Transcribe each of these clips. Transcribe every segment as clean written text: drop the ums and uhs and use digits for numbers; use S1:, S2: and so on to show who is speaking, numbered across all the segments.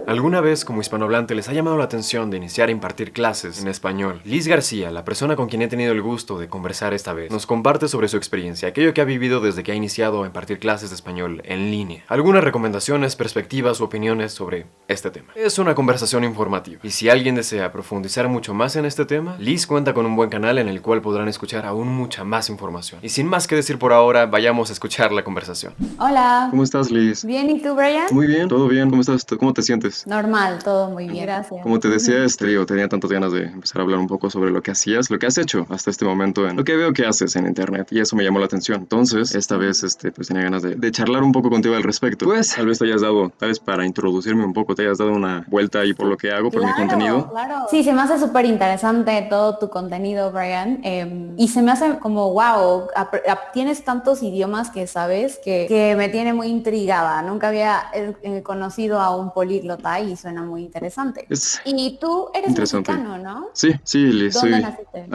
S1: ¿Alguna vez como hispanohablante les ha llamado la atención de iniciar a impartir clases en español? Liz García, la persona con quien he tenido el gusto de conversar esta vez, nos comparte sobre su experiencia, aquello que ha vivido desde que ha iniciado a impartir clases de español en línea. Algunas recomendaciones, perspectivas u opiniones sobre este tema. Es una conversación informativa, y si alguien desea profundizar mucho más en este tema, Liz cuenta con un buen canal en el cual podrán escuchar aún mucha más información. Y sin más que decir por ahora, vayamos a escuchar la conversación.
S2: Hola.
S3: ¿Cómo estás, Liz?
S2: Bien, ¿y tú, Brian?
S3: Muy bien, todo bien. ¿Cómo estás? ¿Cómo te sientes?
S2: Normal, todo muy bien, gracias.
S3: Como te decía, digo, tenía tantas ganas de empezar a hablar un poco sobre lo que hacías, lo que has hecho hasta este momento, en lo que veo que haces en internet, y eso me llamó la atención. Entonces, esta vez, pues tenía ganas de charlar un poco contigo al respecto. Pues, tal vez te hayas dado, tal vez para introducirme un poco, te hayas dado una vuelta ahí por lo que hago, por mi contenido.
S2: Claro. Sí, se me hace súper interesante todo tu contenido, Brian, y se me hace como, wow, tienes tantos idiomas que sabes que me tiene muy intrigada. Nunca había conocido a un políglota y suena muy interesante. Y tú eres mexicano, ¿no?
S3: Sí, Liz,
S2: ¿Dónde
S3: soy
S2: naciste?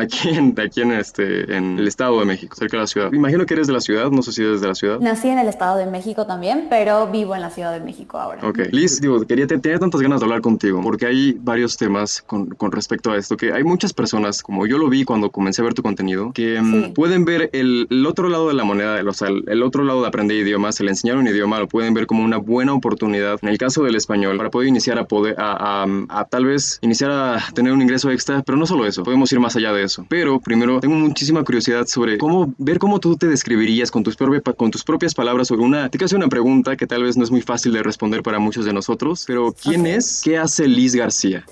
S3: en el Estado de México, cerca de la ciudad. Me imagino que eres de la ciudad, no sé si eres de la ciudad.
S2: Nací en el Estado de México también, pero vivo en la Ciudad de México ahora.
S3: Ok, Liz, digo, tenía tantas ganas de hablar contigo, porque hay varios temas con respecto a esto, que hay muchas personas, como yo lo vi cuando comencé a ver tu contenido, que
S2: Sí.
S3: pueden ver el otro lado de la moneda, o sea, el otro lado de aprender idiomas, el enseñar un idioma, lo pueden ver como una buena oportunidad, en el caso del español, para poder iniciar a tal vez iniciar a tener un ingreso extra, pero no solo eso, podemos ir más allá de eso. Pero primero, tengo muchísima curiosidad sobre ver cómo tú te describirías con tus propias palabras sobre te quiero hacer una pregunta que tal vez no es muy fácil de responder para muchos de nosotros, pero ¿quién es? ¿Qué hace Liz García?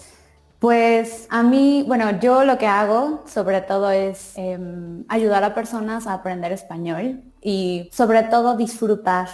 S2: Pues a mí, bueno, yo lo que hago sobre todo es ayudar a personas a aprender español y sobre todo disfrutar,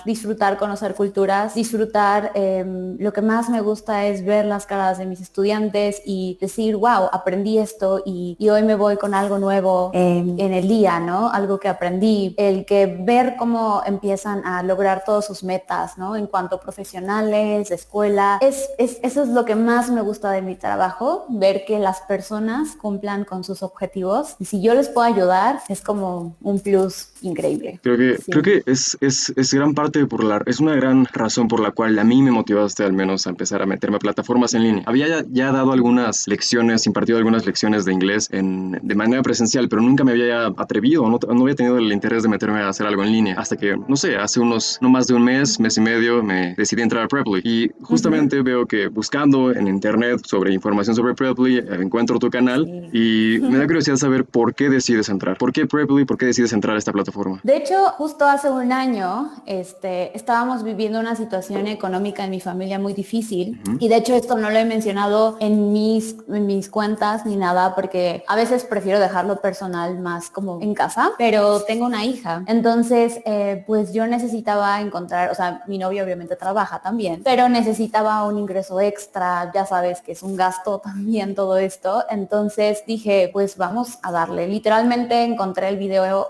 S2: conocer culturas, disfrutar. Lo que más me gusta es ver las caras de mis estudiantes y decir, wow, aprendí esto y hoy me voy con algo nuevo en el día, ¿no? Algo que aprendí, el que ver cómo empiezan a lograr todas sus metas, ¿no? En cuanto profesionales, de escuela, eso es lo que más me gusta de mi trabajo, ver que las personas cumplan con sus objetivos y si yo les puedo ayudar es como un plus increíble.
S3: Creo que es gran parte es una gran razón por la cual a mí me motivaste al menos a empezar a meterme a plataformas en línea. Había ya dado algunas lecciones, impartido algunas lecciones de inglés de manera presencial, pero nunca me había atrevido, no había tenido el interés de meterme a hacer algo en línea, hasta que, no sé, hace no más de un mes y medio, me decidí entrar a Preply. Y justamente veo que buscando en internet sobre información sobre Preply, encuentro tu canal y me da curiosidad saber por qué decides entrar. ¿Por qué Preply? ¿Por qué decides entrar a esta plataforma?
S2: De hecho, justo hace un año estábamos viviendo una situación económica en mi familia muy difícil y de hecho esto no lo he mencionado en mis cuentas ni nada porque a veces prefiero dejarlo personal más como en casa, pero tengo una hija. Entonces, pues yo necesitaba encontrar, o sea, mi novio obviamente trabaja también, pero necesitaba un ingreso extra, ya sabes que es un gasto también todo esto. Entonces dije, pues vamos a darle. Literalmente encontré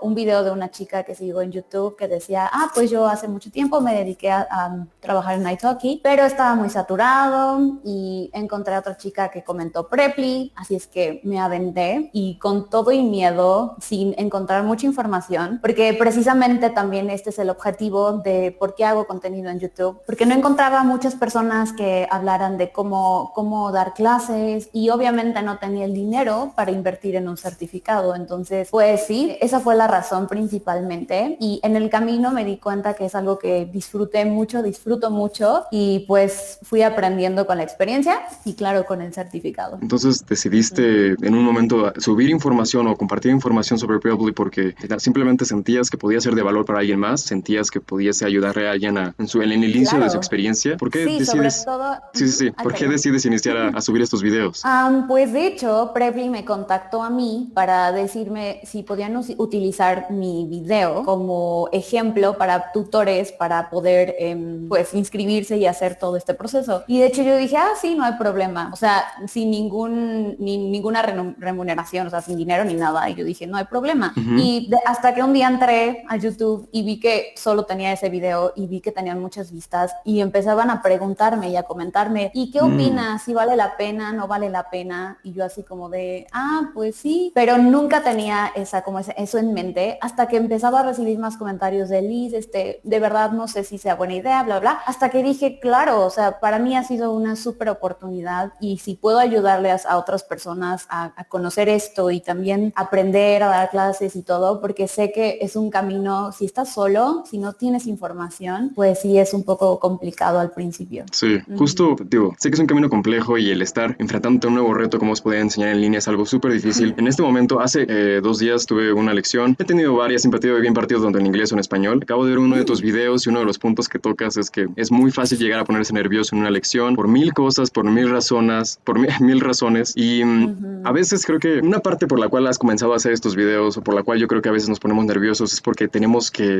S2: un video de una chica que sigo en YouTube que decía, pues yo hace mucho tiempo me dediqué a trabajar en italki, pero estaba muy saturado y encontré a otra chica que comentó Preply, así es que me aventé y con todo y miedo, sin encontrar mucha información, porque precisamente también este es el objetivo de por qué hago contenido en YouTube, porque no encontraba muchas personas que hablaran de cómo dar clases y obviamente no tenía el dinero para invertir en un certificado. Entonces, pues sí, esa fue la razón principalmente y en el camino me di cuenta que es algo que disfruto mucho y pues fui aprendiendo con la experiencia y claro, con el certificado.
S3: Entonces decidiste en un momento subir información o compartir información sobre Preply porque simplemente sentías que podía ser de valor para alguien más, sentías que pudiese ayudarle a alguien en el inicio de su experiencia. ¿Por qué decides?
S2: Sobre todo,
S3: Sí. ¿Por qué decides iniciar a subir estos videos?
S2: Pues de hecho, Preply me contactó a mí para decirme si podían utilizar mi video como ejemplo para tutores para poder pues inscribirse y hacer todo este proceso. Y de hecho yo dije, sí, no hay problema. O sea, sin ninguna remuneración, o sea, sin dinero ni nada. Y yo dije, no hay problema. Y hasta que un día entré a YouTube y vi que solo tenía ese video y vi que tenían muchas vistas y empezaban a preguntarme y a comentarme, ¿y qué opinas? ¿Si vale la pena? ¿No vale la pena? Y yo así como de, pues sí, pero nunca tenía eso en mente hasta que empezaba a recibir salir más comentarios de Liz, de verdad no sé si sea buena idea, bla, bla, hasta que dije, claro, o sea, para mí ha sido una súper oportunidad y si puedo ayudarles a otras personas a conocer esto y también aprender a dar clases y todo, porque sé que es un camino, si estás solo, si no tienes información, pues sí es un poco complicado al principio.
S3: Sí, justo, digo, sé que es un camino complejo y el estar enfrentándote a un nuevo reto como es poder enseñar en línea es algo súper difícil. En este momento, hace 2 días tuve una lección, he tenido varias, he bien partido tanto en inglés o en español. Acabo de ver uno de tus videos y uno de los puntos que tocas es que es muy fácil llegar a ponerse nervioso en una lección por mil cosas, por mil razones, mil razones y a veces creo que una parte por la cual has comenzado a hacer estos videos o por la cual yo creo que a veces nos ponemos nerviosos es porque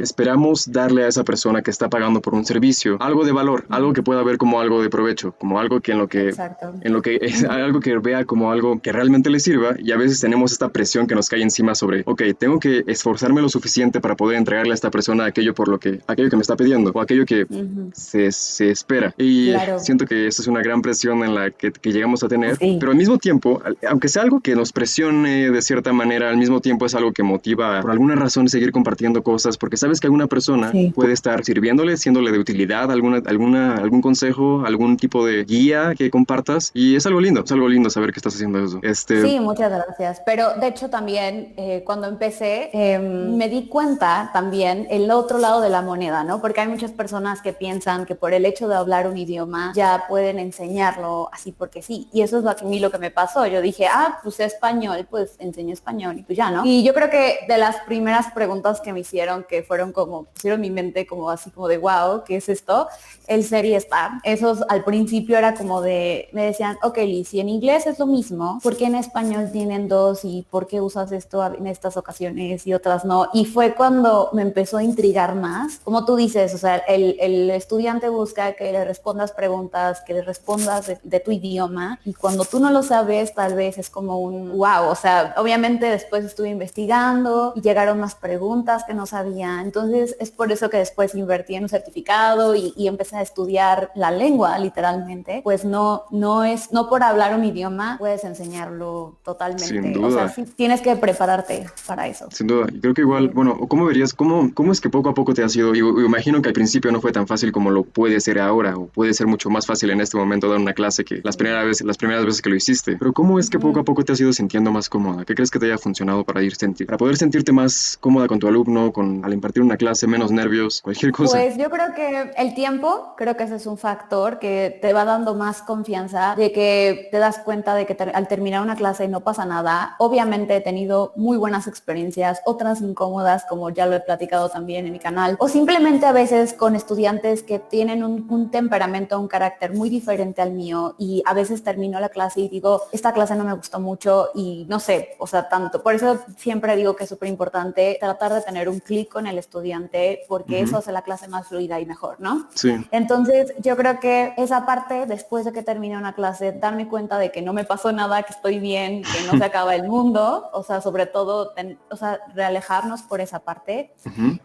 S3: esperamos darle a esa persona que está pagando por un servicio algo de valor, algo que pueda ver como algo de provecho, como algo que
S2: Exacto.
S3: es algo que vea como algo que realmente le sirva y a veces tenemos esta presión que nos cae encima sobre, ok, tengo que esforzarme lo suficiente para poder entregarle a esta persona aquello que me está pidiendo o aquello que se espera y
S2: Claro.
S3: siento que esa es una gran presión en la que llegamos a tener,
S2: Sí.
S3: pero al mismo tiempo, aunque sea algo que nos presione de cierta manera, al mismo tiempo es algo que motiva por alguna razón seguir compartiendo cosas porque sabes que alguna persona puede estar sirviéndole, siéndole de utilidad, algún consejo, algún tipo de guía que compartas y es algo lindo saber que estás haciendo eso.
S2: Sí, muchas gracias. Pero de hecho también cuando empecé me di cuenta también el otro lado de la moneda, ¿no? Porque hay muchas personas que piensan que por el hecho de hablar un idioma ya pueden enseñarlo así porque sí. Y eso es a mí lo que me pasó. Yo dije, pues sé español, pues enseño español y pues ya, ¿no? Y yo creo que de las primeras preguntas que me hicieron, que fueron como, pusieron mi mente como así como de wow, ¿qué es esto? El ser y estar. Esos al principio era como me decían, ok, Liz, si en inglés es lo mismo, ¿por qué en español tienen dos y por qué usas esto en estas ocasiones y otras no? Y fue cuando me empezó a intrigar más. Como tú dices, o sea, el estudiante busca que le respondas preguntas, que le respondas de tu idioma y cuando tú no lo sabes, tal vez es como un wow, o sea, obviamente después estuve investigando y llegaron más preguntas que no sabía. Entonces es por eso que después invertí en un certificado y empecé a estudiar la lengua, literalmente. Pues no por hablar un idioma puedes enseñarlo totalmente.
S3: Sin duda.
S2: O sea, sí tienes que prepararte para eso.
S3: Sin duda, y creo que igual, bueno, ¿cómo verías, cómo es que poco a poco te has ido? Y imagino que al principio no fue tan fácil como lo puede ser ahora, o puede ser mucho más fácil en este momento dar una clase que las primeras veces que lo hiciste. Pero ¿cómo es que poco a poco te has ido sintiendo más cómoda? ¿Qué crees que te haya funcionado para poder sentirte más cómoda con tu alumno, al impartir una clase, menos nervios, cualquier cosa?
S2: Pues yo creo que el tiempo, creo que ese es un factor que te va dando más confianza, de que te das cuenta de que al terminar una clase no pasa nada. Obviamente he tenido muy buenas experiencias, otras incómodas, como ya lo he platicado también en mi canal, o simplemente a veces con estudiantes que tienen un temperamento, un carácter muy diferente al mío y a veces termino la clase y digo, esta clase no me gustó mucho y no sé, o sea, tanto. Por eso siempre digo que es súper importante tratar de tener un clic con el estudiante porque eso hace la clase más fluida y mejor, ¿no?
S3: Sí.
S2: Entonces yo creo que esa parte, después de que termine una clase, darme cuenta de que no me pasó nada, que estoy bien, que no se acaba el mundo, o sea, sobre todo, realejarnos por esa parte.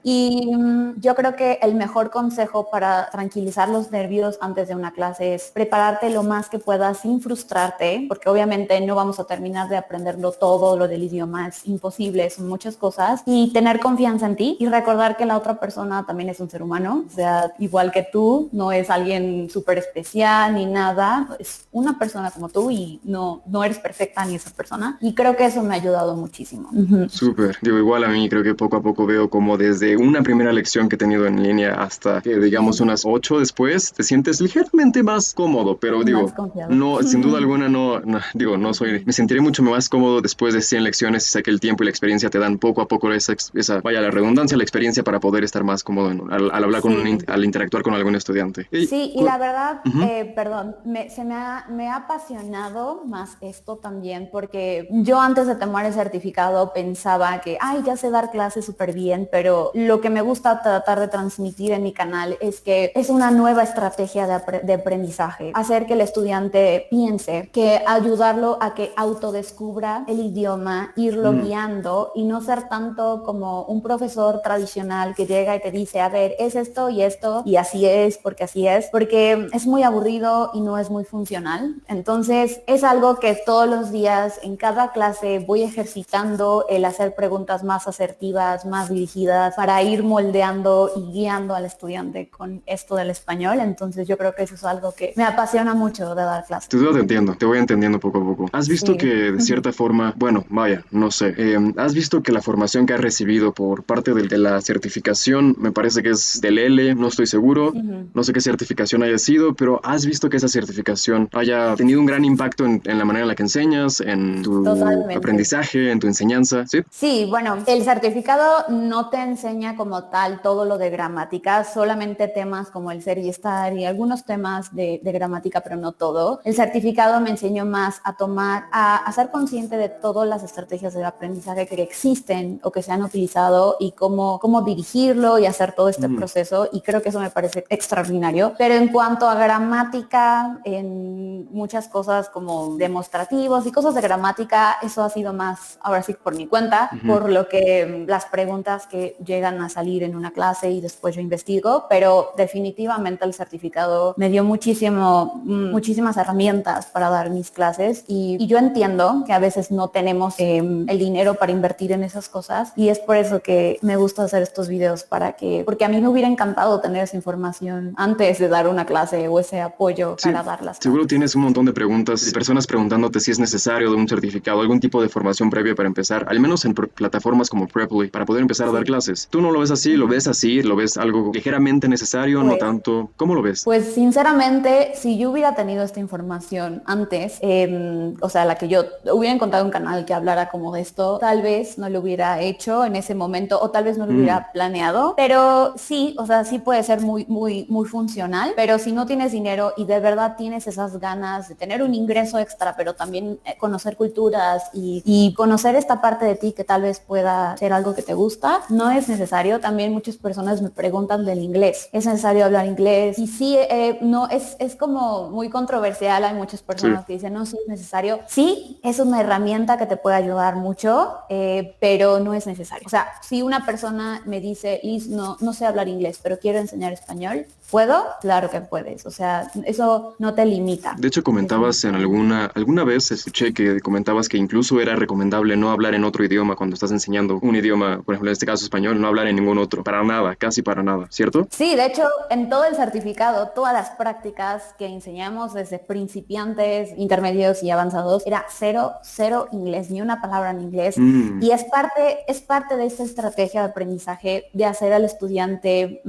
S2: Y yo creo que el mejor consejo para tranquilizar los nervios antes de una clase es prepararte lo más que puedas sin frustrarte, porque obviamente no vamos a terminar de aprenderlo todo, lo del idioma es imposible, son muchas cosas, y tener confianza en ti y recordar que la otra persona también es un ser humano, o sea, igual que tú, no es alguien súper especial ni nada, es una persona como tú y no eres perfecta ni esa persona, y creo que eso me ha ayudado muchísimo.
S3: Súper, digo, igual a mí creo que poco a poco veo como desde una primera lección que he tenido en línea hasta que digamos unas 8 después, te sientes ligeramente más cómodo, pero digo, no, sin duda alguna me sentiré mucho más cómodo después de 100 lecciones y sé que el tiempo y la experiencia te dan poco a poco vaya, la redundancia, la experiencia para poder estar más cómodo al hablar al interactuar con algún estudiante.
S2: Sí, y la verdad, perdón, me ha apasionado más esto también porque yo antes de tomar el certificado pensaba que, ya sé dar clases súper bien, pero lo que me gusta tratar de transmitir en mi canal es que es una nueva estrategia de aprendizaje, hacer que el estudiante piense, que ayudarlo a que autodescubra el idioma, irlo guiando y no ser tanto como un profesor tradicional que llega y te dice, a ver, es esto y así es, porque es muy aburrido y no es muy funcional. Entonces es algo que todos los días en cada clase voy ejercitando el hacer preguntas más asertivas, más dirigidas para ir moldeando y guiando al estudiante con esto del español. Entonces yo creo que eso es algo que me apasiona mucho de dar clases.
S3: Te entiendo, te voy entendiendo poco a poco. ¿Has visto que de cierta forma, bueno, vaya, no sé, has visto que la formación que has recibido por parte de la certificación, me parece que es del L, no estoy seguro, no sé qué certificación haya sido, pero has visto que esa certificación haya tenido un gran impacto en la manera en la que enseñas, en tu aprendizaje, en tu enseñanza, ¿sí?
S2: Sí, bueno, el certificado no te enseña como tal todo lo de gramática, solamente temas como el ser y estar y algunos temas de gramática, pero no todo. El certificado me enseñó más a ser consciente de todas las estrategias de aprendizaje que existen o que se han utilizado y cómo dirigirlo y hacer todo este proceso, y creo que eso me parece extraordinario. Pero en cuanto a gramática, en muchas cosas como demostrativos y cosas de gramática, eso ha sido más, ahora sí, por mi cuenta, por lo que las preguntas que llegan a salir en una clase y después yo investigo, pero definitivamente el certificado me dio muchísimas herramientas para dar mis clases, y yo entiendo que a veces no tenemos el dinero para invertir en esas cosas, y es por eso que me gusta hacer estos videos, porque a mí me hubiera encantado tener esa información antes de dar una clase o ese apoyo para dar las clases.
S3: Seguro tienes un montón de preguntas, de personas preguntándote si es necesario de un certificado, algún tipo de formación previa para empezar, al menos en plataformas como Preply, para poder empezar a dar clases. ¿Tú no lo ves así? ¿Lo ves algo ligeramente necesario, no tanto? ¿Cómo lo ves?
S2: Pues sinceramente, si yo hubiera tenido esta información antes, o sea, la que yo hubiera encontrado un canal que hablara como de esto, tal vez no lo hubiera hecho en ese momento, o tal vez no lo hubiera planeado, pero sí, o sea, sí puede ser muy funcional, pero si no tienes dinero y de verdad tienes esas ganas de tener un ingreso extra, pero también conocer culturas y conocer esta parte de ti que tal vez pueda ser algo que te gusta, no es necesario. También muchas personas me preguntan del inglés, ¿es necesario hablar inglés? Y sí, no, es como muy controversial. Hay muchas personas que dicen, no, sí es necesario. Sí, es una herramienta que te puede ayudar mucho, pero no es necesario. O sea, si una persona me dice, Liz, no sé hablar inglés, pero quiero enseñar español, ¿puedo? Claro que puedes. O sea, eso no te limita.
S3: De hecho, comentabas en alguna vez escuché que comentabas que incluso era recomendable no hablar en otro idioma cuando estás enseñando un idioma, por ejemplo, en este caso español, no hablar en ningún otro, para nada, casi para nada, ¿cierto?
S2: Sí, de hecho, en todo el certificado, todas las prácticas que enseñamos desde principiantes, intermedios y avanzados, era cero inglés, ni una palabra en inglés. Y es parte de esta estrategia de aprendizaje de hacer al estudiante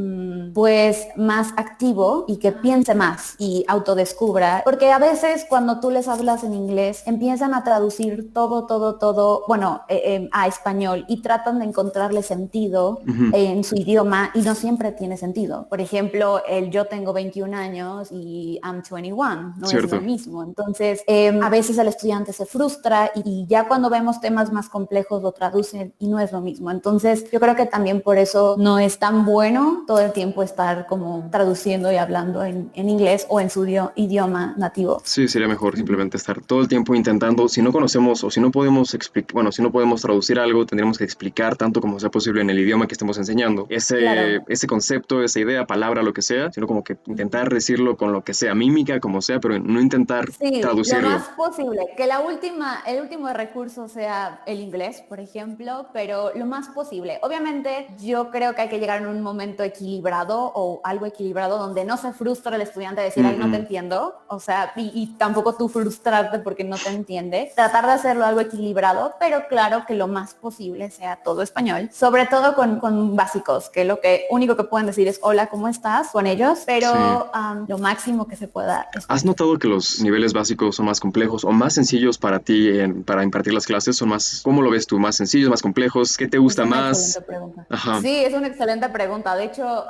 S2: pues más activo y que piense más y autodescubra, porque a veces cuando tú les hablas en inglés empiezan a traducir todo, bueno, a español, y tratan de encontrarle sentido en su idioma, y no siempre tiene sentido. Por ejemplo, yo tengo 21 años y I'm 21, no es lo mismo. Entonces, a veces el estudiante se frustra y ya cuando vemos temas más complejos lo traducen y no es lo mismo. Entonces, yo creo que también por eso no es tan bueno todo el tiempo estar como traduciendo y hablando en inglés o en su idioma nativo.
S3: Sí, sería mejor simplemente estar todo el tiempo intentando. Si no conocemos o si no podemos explicar, bueno, si no podemos traducir algo, tendríamos que explicar tanto como sea posible en el idioma que estemos enseñando ese concepto, esa idea, palabra, lo que sea, sino como que intentar decirlo con lo que sea, mímica, como sea, pero no intentar traducirlo.
S2: Lo más posible, que el último recurso sea el inglés, por ejemplo, pero lo más posible. Obviamente, yo creo que hay que llegar en un momento equilibrado o algo equilibrado donde no se frustra el estudiante de decir, ay, no te entiendo, o sea, y tampoco tú frustrarte porque no te entiende. Tratar de hacerlo algo equilibrado, pero claro que lo más posible sea todo español, sobre todo con básicos, que lo único que pueden decir es hola, ¿cómo estás? Con ellos, pero lo máximo que se pueda.
S3: ¿Has notado que los niveles básicos son más complejos o más sencillos para ti para impartir las clases? ¿Son más, cómo lo ves tú? ¿Más sencillos, más complejos? ¿Qué te gusta más?
S2: Excelente pregunta. Sí, es una excelente pregunta. De hecho,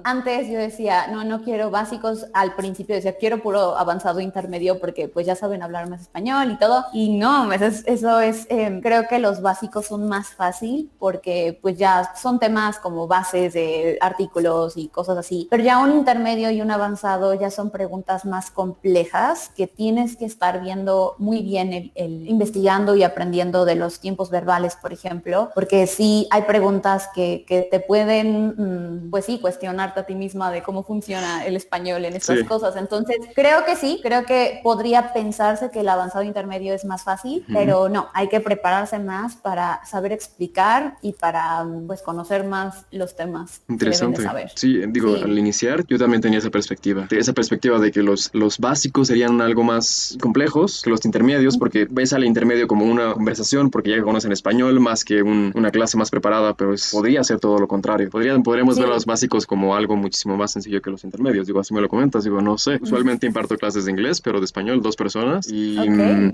S2: antes yo decía, no quiero básicos. Al principio decía, quiero puro avanzado intermedio porque pues ya saben hablar más español y todo. Y no, eso es, creo que los básicos son más fácil porque pues ya son temas como bases de artículos y cosas así. Pero ya un intermedio y un avanzado ya son preguntas más complejas que tienes que estar viendo muy bien, investigando y aprendiendo de los tiempos verbales, por ejemplo, porque sí hay preguntas que te pueden, pues sí, cuestionarte a ti misma de cómo funciona el español en estas cosas. Entonces, creo que sí, creo que podría pensarse que el avanzado intermedio es más fácil, pero no, hay que prepararse más para saber explicar y para pues conocer más los temas que deben de saber.
S3: Sí, digo, al iniciar yo también tenía esa perspectiva de que los básicos serían algo más complejos que los intermedios, porque ves al intermedio como una conversación, porque ya conocen español, más que una clase más preparada, pero podría ser todo lo contrario. Podríamos ver a los básicos como algo muchísimo más sencillo que los intermedios. Digo, así me lo comentas, digo, no sé. Usualmente imparto clases de inglés, pero de español, 2 personas, y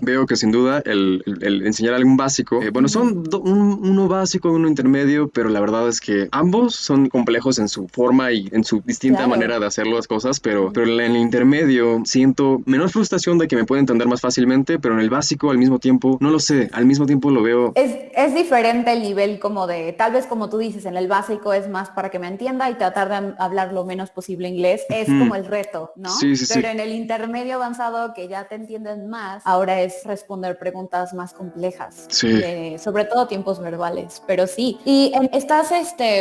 S3: veo que sin duda el enseñar algún básico, bueno, son uno básico y uno intermedio, pero la verdad es que ambos son complejos en su forma y en su distinta manera de hacer las cosas, pero en el intermedio siento menor frustración de que me pueda entender más fácilmente, pero en el básico al mismo tiempo, no lo sé, al mismo tiempo lo veo.
S2: Es diferente el nivel como de, tal vez como tú dices, en el básico es más para que me entienda y tratar de hablar lo menos posible inglés, es como el reto, ¿no? Pero en el intermedio avanzado, que ya te entienden más, ahora es responder preguntas más complejas, sobre todo tiempos verbales, pero sí. Y estás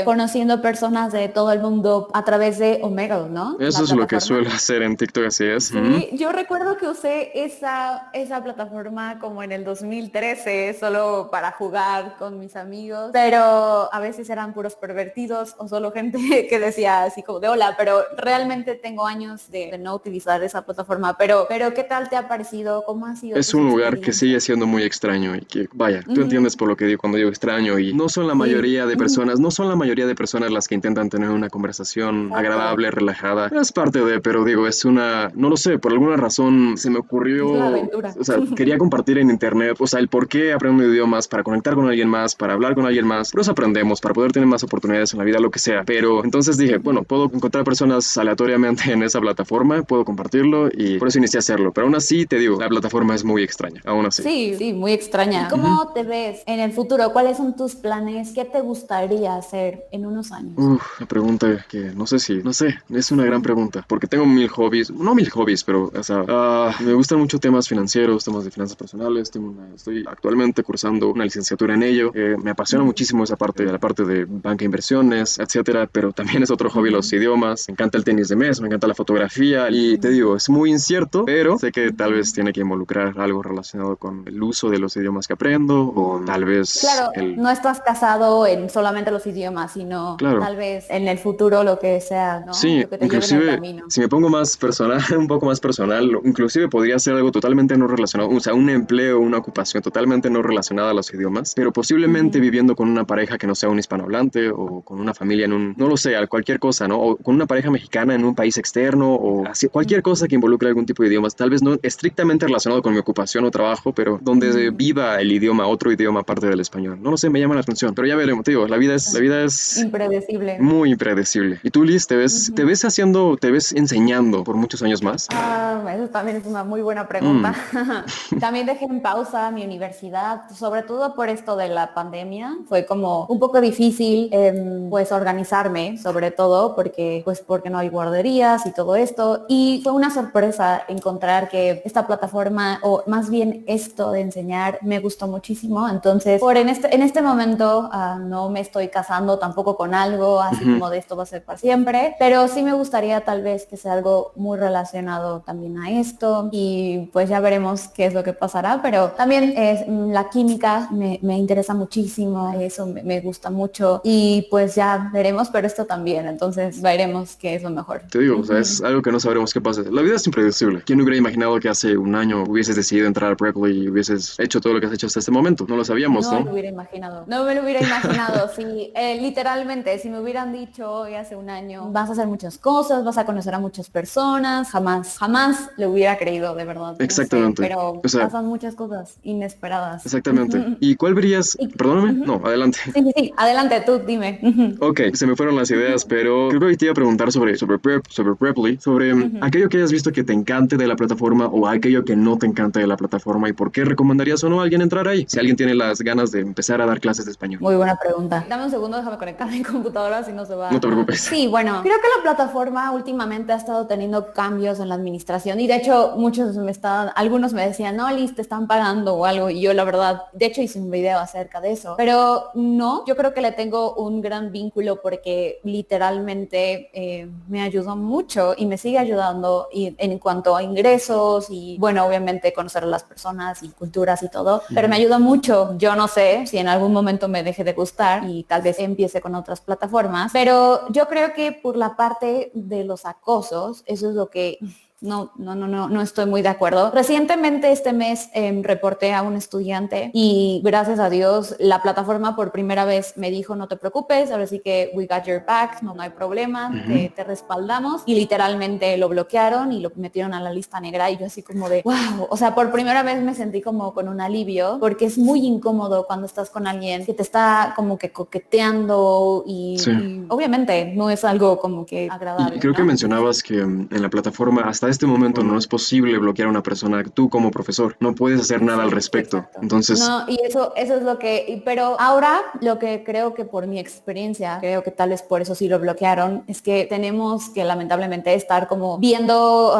S2: conociendo personas de todo el mundo a través de Omegle, ¿no?
S3: Eso es lo que suelo hacer en TikTok, así es.
S2: Sí, yo recuerdo que usé esa plataforma como en el 2013, solo para jugar con mis amigos, pero a veces eran puros pervertidos o solo gente que decía así como de hola, pero realmente tengo años de no utilizar esa plataforma, pero ¿qué tal te ha parecido? ¿Cómo ha sido?
S3: Es un lugar que sigue siendo muy extraño y que, vaya, tú entiendes por lo que digo cuando digo extraño, y no son la mayoría de personas, las que intentan tener una conversación agradable, relajada. Es parte de, pero digo, no lo sé, por alguna razón se me ocurrió,
S2: es la aventura.
S3: O sea, quería compartir en internet, o sea, el por qué aprendo idiomas, para conectar con alguien más, para hablar con alguien más, por eso aprendemos, para poder tener más oportunidades en la vida, lo que sea, pero entonces dije, bueno, puedo encontrar personas aleatoriamente en esa plataforma, puedo compartirlo, y por eso inicié a hacerlo, pero aún así, te digo, la plataforma es muy extraña, aún así.
S2: Sí, muy extraña. ¿Cómo te ves en el futuro? ¿Cuáles son tus planes? ¿Qué te gustaría hacer en unos años?
S3: Una pregunta que no sé, es una gran pregunta, porque tengo no mil hobbies, pero, o sea, me gustan mucho temas financieros, temas de finanzas personales, estoy actualmente cursando una licenciatura en ello, me apasiona muchísimo la parte de banca de inversiones, etcétera, pero también es otro hobby los idiomas, me encanta el tenis de mesa, me encanta la fotografía, y te digo, es muy incierto, pero sé que tal vez tiene que involucrar algo relacionado con el uso de los idiomas que aprendo, o tal vez...
S2: Claro, no estás casado en solamente los idiomas, sino tal vez en el futuro lo que sea, ¿no?
S3: Sí,
S2: lo que te
S3: inclusive,
S2: lleve en el camino.
S3: si me pongo más personal, un poco más personal, inclusive podría ser algo totalmente no relacionado, o sea, un empleo, una ocupación totalmente no relacionada a los idiomas, pero posiblemente viviendo con una pareja que no sea un hispanohablante, o con una familia no lo sé, cualquier cosa, ¿no? O con una pareja mexicana en un país externo, o así, cualquier cosa que involucre algún tipo de idiomas, tal vez no estrictamente relacionado con mi ocupación o trabajo, pero donde viva el idioma, otro idioma aparte del español. No lo sé, me llama la atención, pero ya veremos, te digo, la vida es
S2: impredecible.
S3: Muy impredecible. ¿Y tú, Liz, te ves enseñando por muchos años más?
S2: Eso también es una muy buena pregunta. También dejé en pausa mi universidad, sobre todo por esto de la pandemia. Fue como un poco difícil, pues, organizarme, sobre todo porque no hay guarderías y todo esto. Y fue una sorpresa encontrar que esta plataforma, o más bien esto de enseñar, me gustó muchísimo. Entonces, en este momento no me estoy casando tampoco con algo así como de esto va a ser para siempre, pero sí me gustaría tal vez que sea algo muy relacionado también a esto, y pues ya veremos qué es lo que pasará, pero también la química me interesa muchísimo, eso me gusta mucho, y pues ya veremos, pero esto también, entonces veremos qué es lo mejor.
S3: Te digo, o sea, es algo que no sabremos qué pasa. La vida es impredecible. ¿Quién hubiera imaginado que hace un año hubieses decidido entrar a Berkeley y hubieses hecho todo lo que has hecho hasta este momento? No lo sabíamos, ¿no?
S2: No me lo hubiera imaginado, sí, literalmente, si me hubieran dicho hoy hace un año, vas a hacer muchas cosas, vas a conocer a muchas personas, jamás lo hubiera creído, de verdad.
S3: Exactamente.
S2: No sé, pero
S3: o sea,
S2: pasan muchas cosas inesperadas.
S3: Exactamente. ¿Y cuál verías? Perdóname. No, adelante.
S2: Sí, adelante, tú dime.
S3: Ok, se me fueron las ideas, pero creo que hoy te iba a preguntar sobre Preply, sobre aquello que hayas visto que te encante de la plataforma, o aquello que no te encante de la plataforma, y por qué recomendarías o no a alguien entrar ahí, si alguien tiene las ganas de empezar a dar clases de español.
S2: Muy buena pregunta. Dame un segundo, déjame conectar mi computadora, si no se va.
S3: No te preocupes.
S2: Sí, bueno, creo que la plataforma últimamente ha estado teniendo cambios en la administración, y de hecho algunos me decían, no, Liz, te están pagando o algo, y yo la verdad, de hecho hice un video acerca de eso, pero no, yo creo que le tengo un gran vínculo porque literalmente me ayudó mucho y me sigue ayudando y en cuanto a ingresos y bueno, obviamente conocer a las personas y culturas y todo, pero me ayuda mucho. Yo no sé si en algún momento me deje de gustar y tal vez empiece con otras plataformas, pero yo creo que por la parte de los acosos, eso es lo que no estoy muy de acuerdo. Recientemente este mes reporté a un estudiante y gracias a Dios la plataforma por primera vez me dijo no te preocupes, ahora sí que we got your back, no hay problema, te respaldamos y literalmente lo bloquearon y lo metieron a la lista negra y yo así como de wow, o sea, por primera vez me sentí como con un alivio porque es muy incómodo cuando estás con alguien que te está como que coqueteando y obviamente no es algo como que agradable.
S3: Y creo que mencionabas que en la plataforma hasta este momento no es posible bloquear a una persona, tú como profesor, no puedes hacer nada al respecto.
S2: Exacto.
S3: Entonces...
S2: No, y eso es lo que, pero ahora lo que creo que por mi experiencia, creo que tal vez por eso sí lo bloquearon, es que tenemos que lamentablemente estar como viendo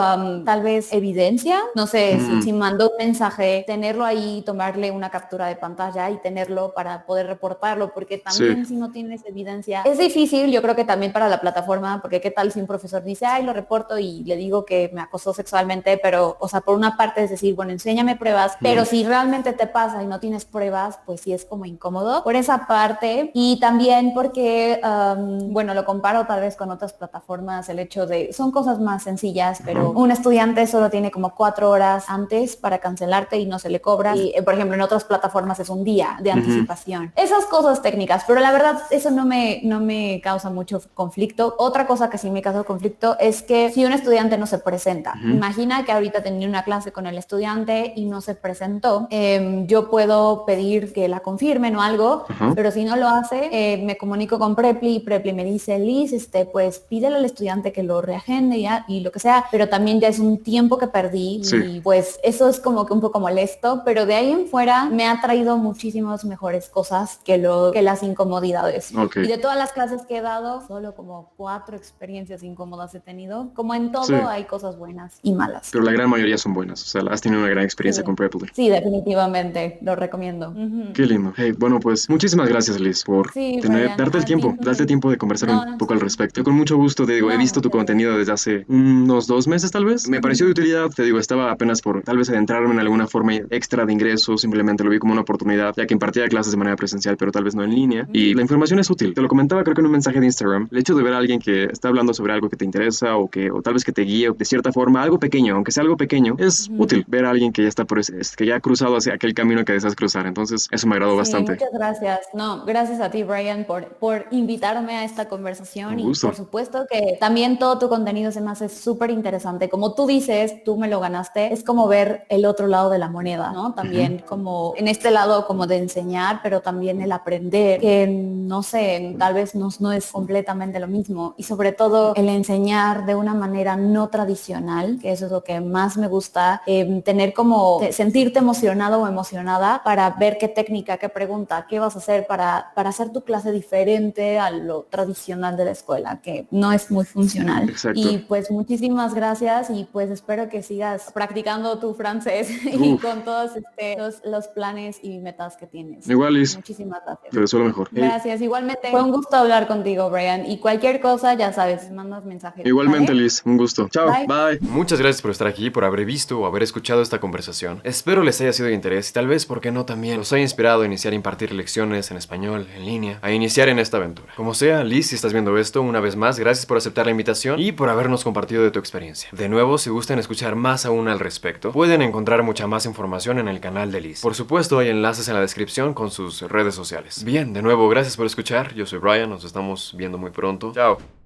S2: tal vez evidencia, no sé, si mandó un mensaje, tenerlo ahí, tomarle una captura de pantalla y tenerlo para poder reportarlo, porque también si no tienes evidencia, es difícil, yo creo que también para la plataforma, porque qué tal si un profesor dice, ay, lo reporto y le digo que me acosó sexualmente, pero, o sea, por una parte es decir, bueno, enséñame pruebas, pero si realmente te pasa y no tienes pruebas, pues sí es como incómodo por esa parte y también porque, bueno, lo comparo tal vez con otras plataformas, el hecho de, son cosas más sencillas, pero un estudiante solo tiene como 4 horas antes para cancelarte y no se le cobra y, por ejemplo, en otras plataformas es un día de anticipación. Esas cosas técnicas, pero la verdad eso no me causa mucho conflicto. Otra cosa que sí me causa conflicto es que si un estudiante no se presenta, imagina que ahorita tenía una clase con el estudiante y no se presentó, yo puedo pedir que la confirmen o algo, pero si no lo hace, me comunico con Preply y Preply me dice, Liz, pues pídele al estudiante que lo reagende y lo que sea, pero también ya es un tiempo que perdí y pues eso es como que un poco molesto, pero de ahí en fuera me ha traído muchísimas mejores cosas que las incomodidades. Y de todas las clases que he dado, solo como 4 experiencias incómodas he tenido. Como en todo hay cosas buenas y malas.
S3: Pero la gran mayoría son buenas, o sea, has tenido una gran experiencia con Preply.
S2: Sí, definitivamente, lo recomiendo.
S3: Qué lindo. Hey, bueno, pues muchísimas gracias, Liz, por darte el tiempo, darte el tiempo de conversar un poco al respecto. Yo con mucho gusto, te digo, he visto tu contenido desde hace unos 2 meses tal vez. Me pareció de utilidad, te digo, estaba apenas por tal vez adentrarme en alguna forma extra de ingreso, simplemente lo vi como una oportunidad, ya que impartía clases de manera presencial, pero tal vez no en línea. Y la información es útil. Te lo comentaba creo que en un mensaje de Instagram. El hecho de ver a alguien que está hablando sobre algo que te interesa o tal vez que te guíe de cierta forma, algo pequeño, aunque sea algo pequeño, es útil ver a alguien que ya está que ya ha cruzado hacia aquel camino que deseas cruzar. Entonces, eso me agradó bastante.
S2: Muchas gracias. No, gracias a ti, Brian, por invitarme a esta conversación y por supuesto que también todo tu contenido se me hace súper interesante. Como tú dices, tú me lo ganaste, es como ver el otro lado de la moneda, ¿no? También como en este lado como de enseñar, pero también el aprender, que no sé, tal vez no es completamente lo mismo y sobre todo el enseñar de una manera no tradicional, que eso es lo que más me gusta, tener como sentirte emocionado o emocionada para ver qué técnica, qué pregunta, qué vas a hacer para hacer tu clase diferente a lo tradicional de la escuela, que no es muy funcional.
S3: Exacto.
S2: Y pues muchísimas gracias y pues espero que sigas practicando tu francés y con todos los planes y metas que tienes.
S3: Igual, Liz.
S2: Muchísimas gracias.
S3: Te deseo lo mejor.
S2: Gracias. Igualmente, fue un gusto hablar contigo, Brian. Y cualquier cosa, ya sabes, mandas mensajes.
S3: Igualmente, ¿vale? Liz, un gusto. Chao.
S2: Bye.
S1: Muchas gracias por estar aquí, por haber visto o haber escuchado esta conversación. Espero les haya sido de interés y tal vez, ¿por qué no también los haya inspirado a iniciar a impartir lecciones en español, en línea, a iniciar en esta aventura? Como sea, Liz, si estás viendo esto, una vez más, gracias por aceptar la invitación y por habernos compartido de tu experiencia. De nuevo, si gustan escuchar más aún al respecto, pueden encontrar mucha más información en el canal de Liz. Por supuesto, hay enlaces en la descripción con sus redes sociales. Bien, de nuevo, gracias por escuchar. Yo soy Brian, nos estamos viendo muy pronto. Chao.